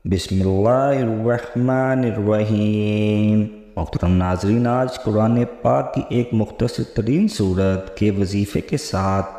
بسم اللہ الرحمن الرحیم۔ محترم ناظرین، آج قرآن پاک کی ایک مختصر ترین صورت کے وظیفے کے ساتھ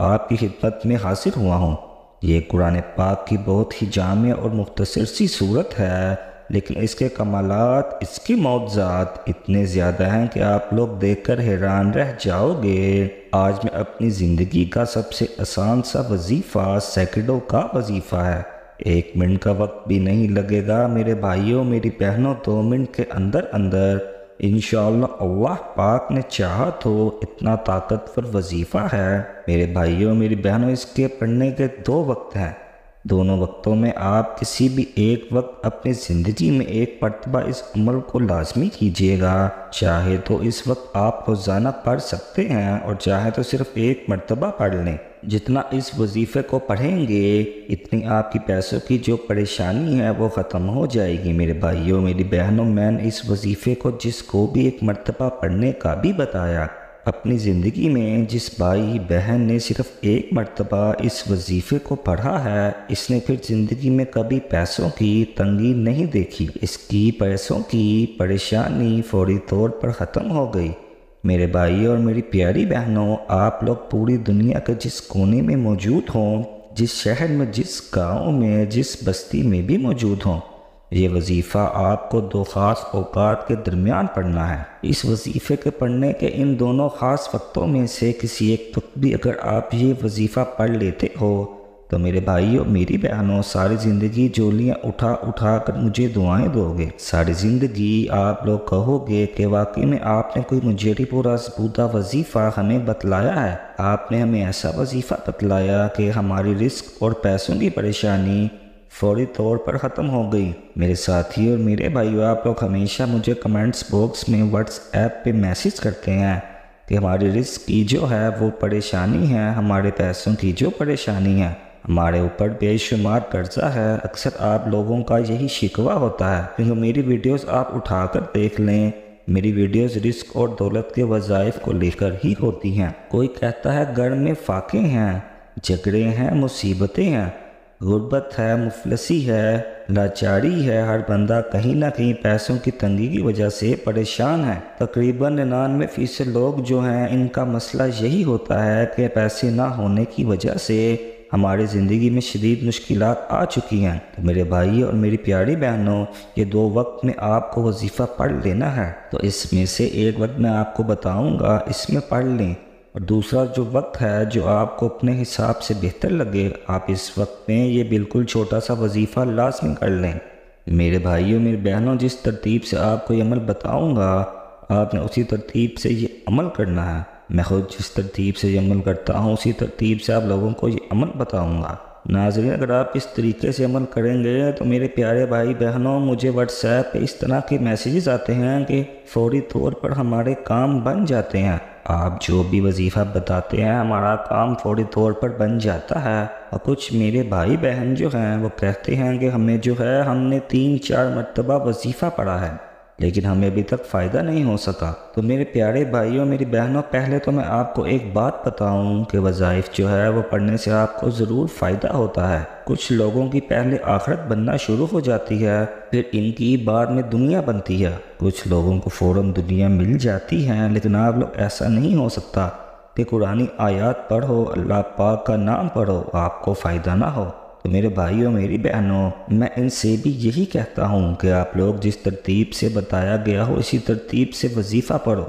آپ کی خدمت میں حاضر ہوا ہوں۔ یہ قرآن پاک کی بہت ہی جامع اور مختصر سی صورت ہے، لیکن اس کے کمالات، اس کی معجزات اتنے زیادہ ہیں کہ آپ لوگ دیکھ کر حیران رہ جاؤ گے۔ آج میں اپنی زندگی کا سب سے آسان سا وظیفہ، سیکنڈوں کا وظیفہ ہے۔ 1 منٹ کا وقت بھی نہیں لگے گا میرے بھائیوں، میری بہنوں، 2 منٹ کے اندر انشاءاللہ اللہ پاک نے چاہا تو اتنا طاقتور وظیفہ ہے میرے بھائیوں، میری بہنوں۔ اس کے پڑھنے کے 2 وقت ہیں۔ دونوں وقتوں میں آپ کسی بھی ایک وقت اپنی زندگی میں 1 مرتبہ اس عمل کو لازمی کیجیے گا۔ چاہے تو اس وقت آپ روزانہ پڑھ سکتے ہیں اور چاہے تو صرف 1 مرتبہ پڑھ لیں۔ جتنا اس وظیفے کو پڑھیں گے اتنی آپ کی پیسوں کی جو پریشانی ہے وہ ختم ہو جائے گی میرے بھائیوں، میری بہنوں۔ میں نے اس وظیفے کو جس کو بھی 1 مرتبہ پڑھنے کا بھی بتایا، اپنی زندگی میں جس بھائی بہن نے صرف 1 مرتبہ اس وظیفے کو پڑھا ہے، اس نے پھر زندگی میں کبھی پیسوں کی تنگی نہیں دیکھی۔ اس کی پیسوں کی پریشانی فوری طور پر ختم ہو گئی۔ میرے بھائی اور میری پیاری بہنوں، آپ لوگ پوری دنیا کے جس کونے میں موجود ہوں، جس شہر میں، جس گاؤں میں، جس بستی میں بھی موجود ہوں، یہ وظیفہ آپ کو 2 خاص اوقات کے درمیان پڑھنا ہے۔ اس وظیفے کے پڑھنے کے ان دونوں خاص وقتوں میں سے کسی ایک وقت بھی اگر آپ یہ وظیفہ پڑھ لیتے ہو تو میرے بھائیوں، میری بہنوں، ساری زندگی جولیاں اٹھا اٹھا کر مجھے دعائیں دو گے۔ ساری زندگی آپ لوگ کہو گے کہ واقعی میں آپ نے کوئی مجھے پورا ثبوتہ وظیفہ ہمیں بتلایا ہے۔ آپ نے ہمیں ایسا وظیفہ بتلایا کہ ہماری رزق اور پیسوں کی پریشانی فوری طور پر ختم ہو گئی۔ میرے ساتھی اور میرے بھائیوں، آپ لوگ ہمیشہ مجھے کمنٹس باکس میں واٹس ایپ پہ میسیج کرتے ہیں کہ ہماری رزق کی جو ہے وہ پریشانی ہے، ہمارے پیسوں کی جو پریشانی ہے، ہمارے اوپر بے شمار قرضہ ہے۔ اکثر آپ لوگوں کا یہی شکوہ ہوتا ہے، کیونکہ میری ویڈیوز آپ اٹھا کر دیکھ لیں، میری ویڈیوز رزق اور دولت کے وظائف کو لے کر ہی ہوتی ہیں۔ کوئی کہتا ہے گھر میں فاقے ہیں، جھگڑے ہیں، مصیبتیں ہیں، غربت ہے، مفلسی ہے، لاچاری ہے۔ ہر بندہ کہیں نہ کہیں پیسوں کی تنگی کی وجہ سے پریشان ہے۔ تقریباً 99% لوگ جو ہیں ان کا مسئلہ یہی ہوتا ہے کہ پیسے نہ ہونے کی وجہ سے ہماری زندگی میں شدید مشکلات آ چکی ہیں۔ تو میرے بھائی اور میری پیاری بہنوں، یہ 2 وقت میں آپ کو وظیفہ پڑھ لینا ہے۔ تو اس میں سے 1 وقت میں آپ کو بتاؤں گا، اس میں پڑھ لیں، اور دوسرا جو وقت ہے جو آپ کو اپنے حساب سے بہتر لگے، آپ اس وقت میں یہ بالکل چھوٹا سا وظیفہ لازمی کر لیں۔ میرے بھائیوں، میری بہنوں، جس ترتیب سے آپ کو یہ عمل بتاؤں گا، آپ نے اسی ترتیب سے یہ عمل کرنا ہے۔ میں خود جس ترتیب سے یہ عمل کرتا ہوں اسی ترتیب سے آپ لوگوں کو یہ عمل بتاؤں گا۔ ناظرین، اگر آپ اس طریقے سے عمل کریں گے تو میرے پیارے بھائی بہنوں، مجھے واٹس ایپ پہ اس طرح کے میسیجز آتے ہیں کہ فوری طور پر ہمارے کام بن جاتے ہیں۔ آپ جو بھی وظیفہ بتاتے ہیں ہمارا کام فوری طور پر بن جاتا ہے۔ اور کچھ میرے بھائی بہن جو ہیں وہ کہتے ہیں کہ ہمیں جو ہے، ہم نے 3-4 مرتبہ وظیفہ پڑھا ہے لیکن ہمیں ابھی تک فائدہ نہیں ہو سکا۔ تو میرے پیارے بھائیوں، میری بہنوں، پہلے تو میں آپ کو ایک بات بتاؤں کہ وظائف جو ہے وہ پڑھنے سے آپ کو ضرور فائدہ ہوتا ہے۔ کچھ لوگوں کی پہلے آخرت بننا شروع ہو جاتی ہے، پھر ان کی بعد میں دنیا بنتی ہے۔ کچھ لوگوں کو فوراً دنیا مل جاتی ہے، لیکن آپ لوگ ایسا نہیں ہو سکتا کہ قرآنی آیات پڑھو، اللہ پاک کا نام پڑھو، آپ کو فائدہ نہ ہو۔ تو میرے بھائیوں، میری بہنوں، میں ان سے بھی یہی کہتا ہوں کہ آپ لوگ جس ترتیب سے بتایا گیا ہو اسی ترتیب سے وظیفہ پڑھو۔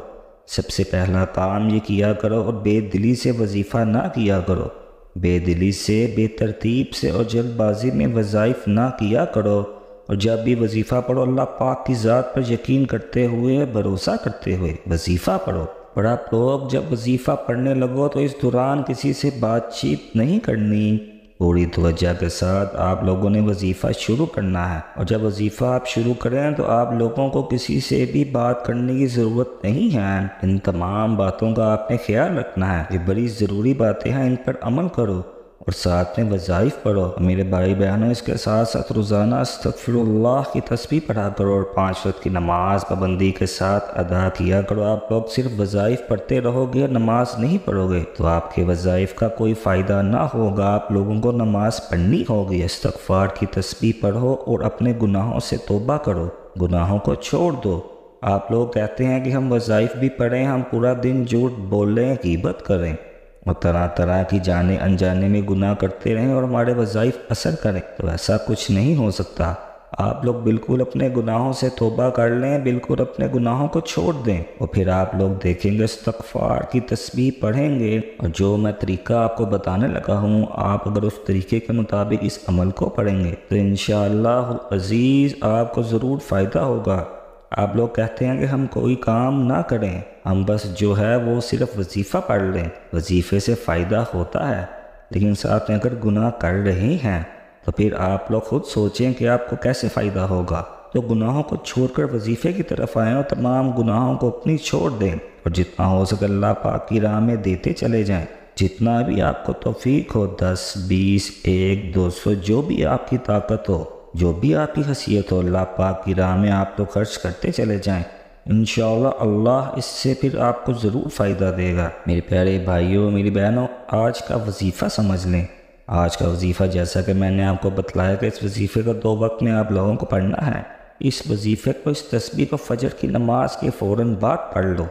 سب سے پہلا کام یہ کیا کرو اور بے دلی سے وظیفہ نہ کیا کرو۔ بے دلی سے، بے ترتیب سے اور جلد بازی میں وظائف نہ کیا کرو، اور جب بھی وظیفہ پڑھو اللہ پاک کی ذات پر یقین کرتے ہوئے، بھروسہ کرتے ہوئے وظیفہ پڑھو۔ اور آپ لوگ جب وظیفہ پڑھنے لگو تو اس دوران کسی سے بات چیت نہیں کرنی، پوری توجہ کے ساتھ آپ لوگوں نے وظیفہ شروع کرنا ہے۔ اور جب وظیفہ آپ شروع کریں تو آپ لوگوں کو کسی سے بھی بات کرنے کی ضرورت نہیں ہے۔ ان تمام باتوں کا آپ نے خیال رکھنا ہے، یہ بڑی ضروری باتیں ہیں، ان پر عمل کرو اور ساتھ میں وظائف پڑھو۔ میرے بھائی بہنوں، اس کے ساتھ ساتھ روزانہ استغفر اللہ کی تسبیح پڑھا کرو اور 5 وقت کی نماز پابندی کے ساتھ ادا کیا کرو۔ آپ لوگ صرف وظائف پڑھتے رہو گے اور نماز نہیں پڑھو گے تو آپ کے وظائف کا کوئی فائدہ نہ ہوگا۔ آپ لوگوں کو نماز پڑھنی ہوگی، استغفار کی تسبیح پڑھو اور اپنے گناہوں سے توبہ کرو، گناہوں کو چھوڑ دو۔ آپ لوگ کہتے ہیں کہ ہم وظائف بھی پڑھیں، ہم پورا دن جھوٹ بولیں، غیبت کریں اور طرح طرح کی جانے انجانے میں گناہ کرتے رہیں اور ہمارے وظائف اثر کریں، تو ایسا کچھ نہیں ہو سکتا۔ آپ لوگ بالکل اپنے گناہوں سے توبہ کر لیں، بالکل اپنے گناہوں کو چھوڑ دیں، اور پھر آپ لوگ دیکھیں گے استغفار کی تسبیح پڑھیں گے، اور جو میں طریقہ آپ کو بتانے لگا ہوں، آپ اگر اس طریقے کے مطابق اس عمل کو پڑھیں گے تو انشاءاللہ العزیز آپ کو ضرور فائدہ ہوگا۔ آپ لوگ کہتے ہیں کہ ہم کوئی کام نہ کریں، ہم بس جو ہے وہ صرف وظیفہ پڑھ لیں، وظیفے سے فائدہ ہوتا ہے، لیکن ساتھ میں اگر گناہ کر رہے ہیں تو پھر آپ لوگ خود سوچیں کہ آپ کو کیسے فائدہ ہوگا۔ تو گناہوں کو چھوڑ کر وظیفے کی طرف آئیں اور تمام گناہوں کو اپنی چھوڑ دیں، اور جتنا ہو سکے اللہ پاک کی راہ میں دیتے چلے جائیں، جتنا بھی آپ کو توفیق ہو، 10 20 1 200 جو بھی آپ کی طاقت ہو، جو بھی آپ کی حیثیت ہو، اللہ پاک کی راہ میں آپ لوگ خرچ کرتے چلے جائیں۔ انشاءاللہ اللہ اس سے پھر آپ کو ضرور فائدہ دے گا۔ میرے پیارے بھائیوں، میری بہنوں، آج کا وظیفہ سمجھ لیں۔ آج کا وظیفہ جیسا کہ میں نے آپ کو بتلایا کہ اس وظیفے کو 2 وقت میں آپ لوگوں کو پڑھنا ہے۔ اس وظیفے کو، اس تسبیح کو فجر کی نماز کے فوراً بعد پڑھ لو۔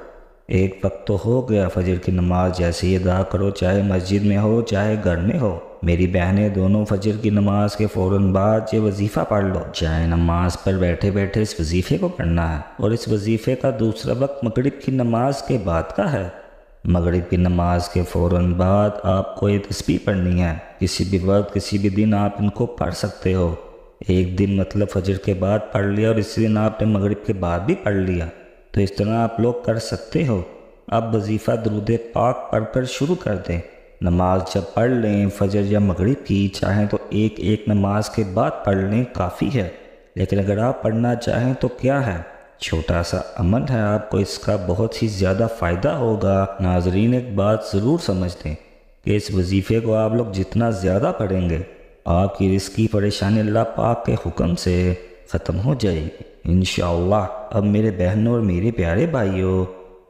ایک وقت تو ہو گیا، فجر کی نماز جیسے ہی ادا کرو، چاہے مسجد میں ہو چاہے گھر میں ہو۔ میری بہنیں دونوں فجر کی نماز کے فوراً بعد یہ وظیفہ پڑھ لو۔ چاہے نماز پر بیٹھے بیٹھے اس وظیفے کو پڑھنا ہے، اور اس وظیفے کا دوسرا وقت مغرب کی نماز کے بعد کا ہے۔ مغرب کی نماز کے فوراً بعد آپ کو یہ تسبیح پڑھنی ہے۔ کسی بھی وقت کسی بھی دن آپ ان کو پڑھ سکتے ہو۔ ایک دن مطلب فجر کے بعد پڑھ لیا اور اسی دن آپ نے مغرب کے بعد بھی پڑھ لیا، تو اس طرح آپ لوگ کر سکتے ہو۔ اب وظیفہ درود پاک پڑھ کر شروع کر دیں۔ نماز جب پڑھ لیں فجر یا مغرب کی، چاہیں تو ایک نماز کے بعد پڑھ لیں، کافی ہے، لیکن اگر آپ پڑھنا چاہیں تو کیا ہے، چھوٹا سا عمل ہے، آپ کو اس کا بہت ہی زیادہ فائدہ ہوگا۔ ناظرین ایک بات ضرور سمجھ لیں کہ اس وظیفے کو آپ لوگ جتنا زیادہ پڑھیں گے، آپ کی رزق کی پریشانی اللہ پاک کے حکم سے ختم ہو جائے گی انشاءاللہ۔ اب میرے بہنوں اور میرے پیارے بھائیوں،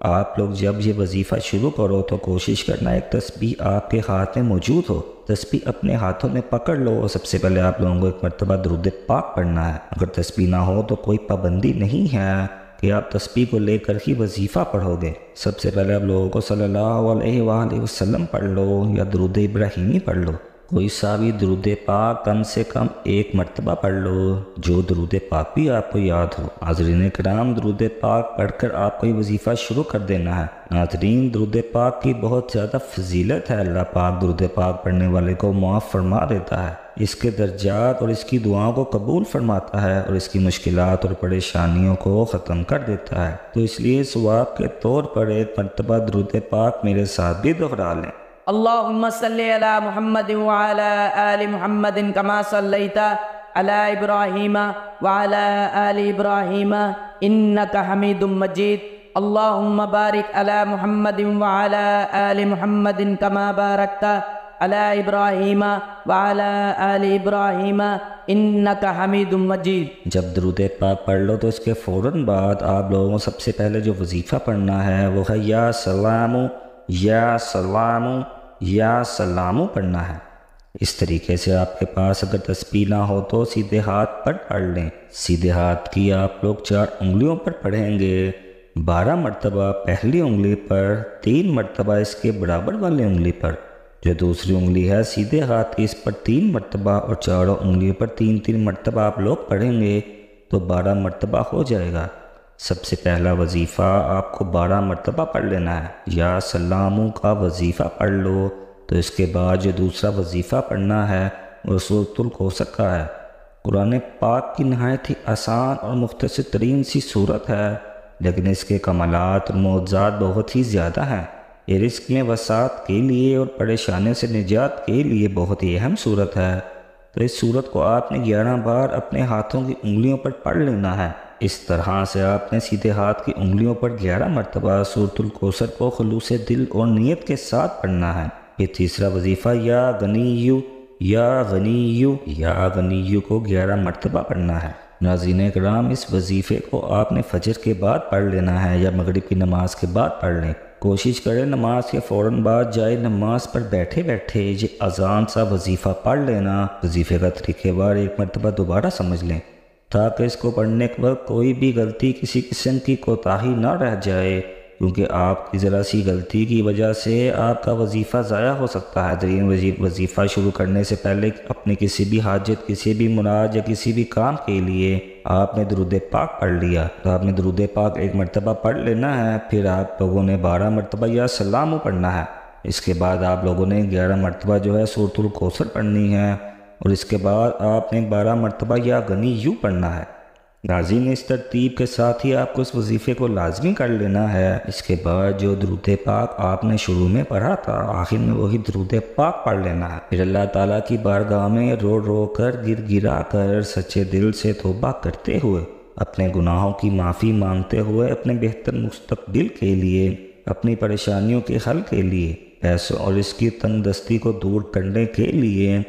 آپ لوگ جب یہ وظیفہ شروع کرو تو کوشش کرنا ایک تسبیح آپ کے ہاتھ میں موجود ہو۔ تسبیح اپنے ہاتھوں میں پکڑ لو، اور سب سے پہلے آپ لوگوں کو ایک مرتبہ درود پاک پڑھنا ہے۔ اگر تسبیح نہ ہو تو کوئی پابندی نہیں ہے کہ آپ تسبیح کو لے کر ہی وظیفہ پڑھو گے۔ سب سے پہلے آپ لوگوں کو صلی اللہ علیہ وآلہ وسلم پڑھ لو یا درود ابراہیمی پڑھ لو۔ کوئی سا بھی درود پاک کم سے کم 1 مرتبہ پڑھ لو، جو درود پاک بھی آپ کو یاد ہو۔ ناظرین کرام، درود پاک پڑھ کر آپ کو یہ وظیفہ شروع کر دینا ہے۔ ناظرین، درود پاک کی بہت زیادہ فضیلت ہے، اللہ پاک درود پاک پڑھنے والے کو معاف فرما دیتا ہے، اس کے درجات اور اس کی دعاؤں کو قبول فرماتا ہے، اور اس کی مشکلات اور پریشانیوں کو ختم کر دیتا ہے۔ تو اس لیے ثواب کے طور پر 1 مرتبہ درود پاک میرے ساتھ بھی دہرا لیں۔ اللهم صل على محمد وعلى آل محمد كما صليت على إبراهيم وعلى آل إبراهيم إنك حميد مجيد اللهم بارك على محمد وعلى آل محمد كما باركت على إبراهيم وعلى آل إبراهيم إنك حميد مجيد۔ جب درود پاک پڑھ لو تو اس کے فوراً بعد آپ لوگوں کو سب سے پہلے جو وظیفہ پڑھنا ہے وہ ہے یا سلام یا سلام یا سلامو پڑھنا ہے۔ اس طریقے سے آپ کے پاس اگر تسبیح نہ ہو تو سیدھے ہاتھ پر پڑھ لیں۔ سیدھے ہاتھ کی آپ لوگ 4 انگلیوں پر پڑھیں گے، 12 مرتبہ پہلی انگلی پر، 3 مرتبہ اس کے برابر والی انگلی پر، جو دوسری انگلی ہے سیدھے ہاتھ کی اس پر 3 مرتبہ، اور چاروں انگلیوں پر 3 مرتبہ آپ لوگ پڑھیں گے تو 12 مرتبہ ہو جائے گا۔ سب سے پہلا وظیفہ آپ کو 12 مرتبہ پڑھ لینا ہے۔ یا سلاموں کا وظیفہ پڑھ لو، تو اس کے بعد جو دوسرا وظیفہ پڑھنا ہے وہ سورۃ الکوثر کا ہے۔ قرآن پاک کی نہایت ہی آسان اور مختصر ترین سی صورت ہے، لیکن اس کے کمالات اور معجزات بہت ہی زیادہ ہیں۔ یہ رزق میں وسعت کے لیے اور پریشانیوں سے نجات کے لیے بہت ہی اہم صورت ہے۔ تو اس صورت کو آپ نے 11 بار اپنے ہاتھوں کی انگلیوں پر پڑھ لینا ہے۔ اس طرح سے آپ نے سیدھے ہاتھ کی انگلیوں پر 11 مرتبہ سورۃ الکوثر کو خلوص دل اور نیت کے ساتھ پڑھنا ہے۔ پھر تیسرا وظیفہ یا غنیو یا غنیو یا غنیو کو 11 مرتبہ پڑھنا ہے۔ ناظرین کرام، اس وظیفے کو آپ نے فجر کے بعد پڑھ لینا ہے یا مغرب کی نماز کے بعد پڑھ لیں۔ کوشش کریں نماز کے فوراً بعد جائے نماز پر بیٹھے بیٹھے یہ اذان سا وظیفہ پڑھ لینا۔ وظیفے کا طریقہ وار ایک مرتبہ دوبارہ سمجھ لیں تاکہ اس کو پڑھنے کے وقت کوئی بھی غلطی، کسی قسم کی کوتاہی نہ رہ جائے، کیونکہ آپ کی ذرا سی غلطی کی وجہ سے آپ کا وظیفہ ضائع ہو سکتا ہے۔ وظیفہ شروع کرنے سے پہلے اپنی کسی بھی حاجت، کسی بھی مراد یا کسی بھی کام کے لیے آپ نے درود پاک پڑھ لیا تو آپ نے درود پاک ایک مرتبہ پڑھ لینا ہے۔ پھر آپ لوگوں نے 12 مرتبہ یا سلام پڑھنا ہے۔ اس کے بعد آپ لوگوں نے 11 مرتبہ جو ہے سورۃ الکوثر پڑھنی ہے، اور اس کے بعد آپ نے 12 مرتبہ یا غنیو پڑھنا ہے۔ ناظرین، اس ترتیب کے ساتھ ہی آپ کو اس وظیفے کو لازمی کر لینا ہے۔ اس کے بعد جو درود پاک آپ نے شروع میں پڑھا تھا، آخر میں وہی درود پاک پڑھ لینا ہے۔ پھر اللہ تعالیٰ کی بارگاہ میں رو رو کر، گر گرا کر، سچے دل سے توبہ کرتے ہوئے، اپنے گناہوں کی معافی مانگتے ہوئے، اپنے بہتر مستقبل کے لیے، اپنی پریشانیوں کے حل کے لیے، پیسوں اور اس کی تنگ دستی کو دور کرنے کے لیے،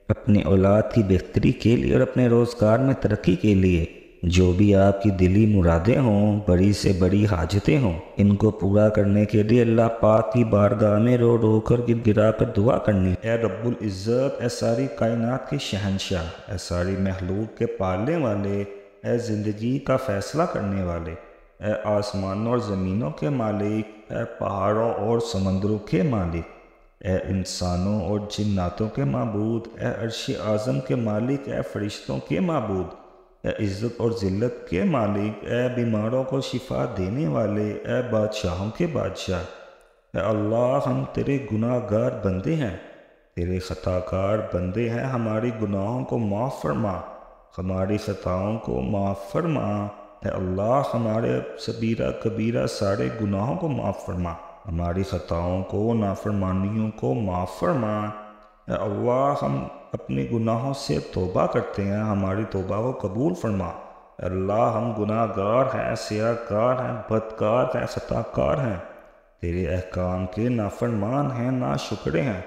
اپنی اولاد کی بہتری کے لیے اور اپنے روزگار میں ترقی کے لیے، جو بھی آپ کی دلی مرادیں ہوں، بڑی سے بڑی حاجتیں ہوں، ان کو پورا کرنے کے لیے اللہ پاک کی بارگاہ میں رو رو کر، گر گرا کر دعا کرنی۔ اے رب العزت، اے ساری کائنات کے شہنشاہ، اے ساری مخلوق کے پالنے والے، اے زندگی کا فیصلہ کرنے والے، اے آسمانوں اور زمینوں کے مالک، اے پہاڑوں اور سمندروں کے مالک، اے انسانوں اور جناتوں کے معبود، اے عرش اعظم کے مالک، اے فرشتوں کے معبود، اے عزت اور ذلت کے مالک، اے بیماروں کو شفا دینے والے، اے بادشاہوں کے بادشاہ، اے اللہ، ہم تیرے گناہ گار بندے ہیں، تیرے خطا کار بندے ہیں، ہماری گناہوں کو معاف فرما، ہماری خطاؤں کو معاف فرما، اے اللہ، ہمارے صغیرہ کبیرہ سارے گناہوں کو معاف فرما، ہماری خطاؤں کو، نافرمانیوں کو معاف فرما، اے اللہ، ہم اپنے گناہوں سے توبہ کرتے ہیں، ہماری توبہ کو قبول فرما، اے اللہ، ہم گناہ گار ہیں، سیاہ کار ہیں، بدکار ہیں، خطا کار ہیں، تیرے احکام کے نافرمان ہیں، ناشکرے ہیں،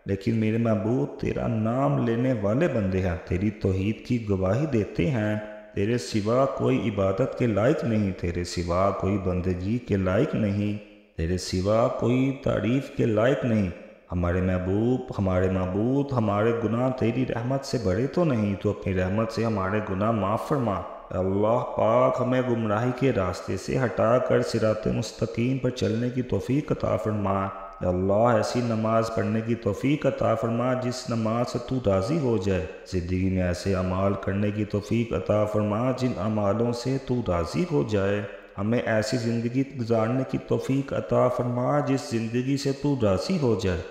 لیکن میرے محبوب تیرا نام لینے والے بندے ہیں، تیری توحید کی گواہی دیتے ہیں، تیرے سوا کوئی عبادت کے لائق نہیں، تیرے سوا کوئی بندگی کے لائق نہیں، تیرے سوا کوئی تعریف کے لائق نہیں۔ ہمارے محبوب، ہمارے معبود، ہمارے گناہ تیری رحمت سے بڑے تو نہیں، تو اپنی رحمت سے ہمارے گناہ معاف فرما۔ اے اللہ پاک، ہمیں گمراہی کے راستے سے ہٹا کر صراط مستقیم پر چلنے کی توفیق عطا فرما۔ اے اللہ، ایسی نماز پڑھنے کی توفیق عطا فرما جس نماز سے تو راضی ہو جائے، زندگی میں ایسے اعمال کرنے کی توفیق عطا فرما جن اعمالوں سے تو راضی ہو جائے، ہمیں ایسی زندگی گزارنے کی توفیق عطا فرما جس زندگی سے تو راضی ہو جائے،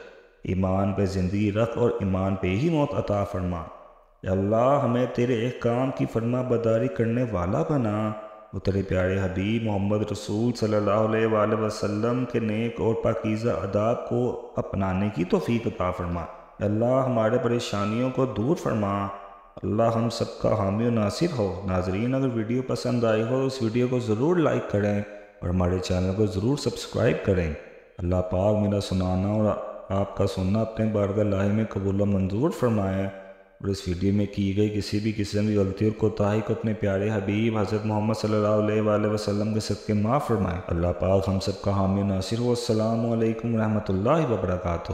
ایمان پہ زندگی رکھ اور ایمان پہ ہی موت عطا فرما۔ اے اللہ، ہمیں تیرے احکام کی فرما برداری کرنے والا بنا، وہ تیرے پیارے حبیب محمد رسول صلی اللہ علیہ وآلہ وسلم کے نیک اور پاکیزہ آداب کو اپنانے کی توفیق عطا فرما۔ اے اللہ، ہمارے پریشانیوں کو دور فرما، اللہ ہم سب کا حامی و ناصر ہو۔ ناظرین، اگر ویڈیو پسند آئی ہو اس ویڈیو کو ضرور لائک کریں اور ہمارے چینل کو ضرور سبسکرائب کریں۔ اللہ پاک میرا سنانا اور آپ کا سننا اپنے بارگاہ الہی میں قبول و منظور فرمائے، اور اس ویڈیو میں کی گئی کسی بھی قسم کی غلطی اور کوتاہی کو اپنے پیارے حبیب حضرت محمد صلی اللہ علیہ وآلہ وسلم کے صدقے معاف فرمائے۔ اللہ پاک ہم سب کا حامی و ناصر ہو۔ السلام علیکم ورحمۃ اللہ وبرکاتہ۔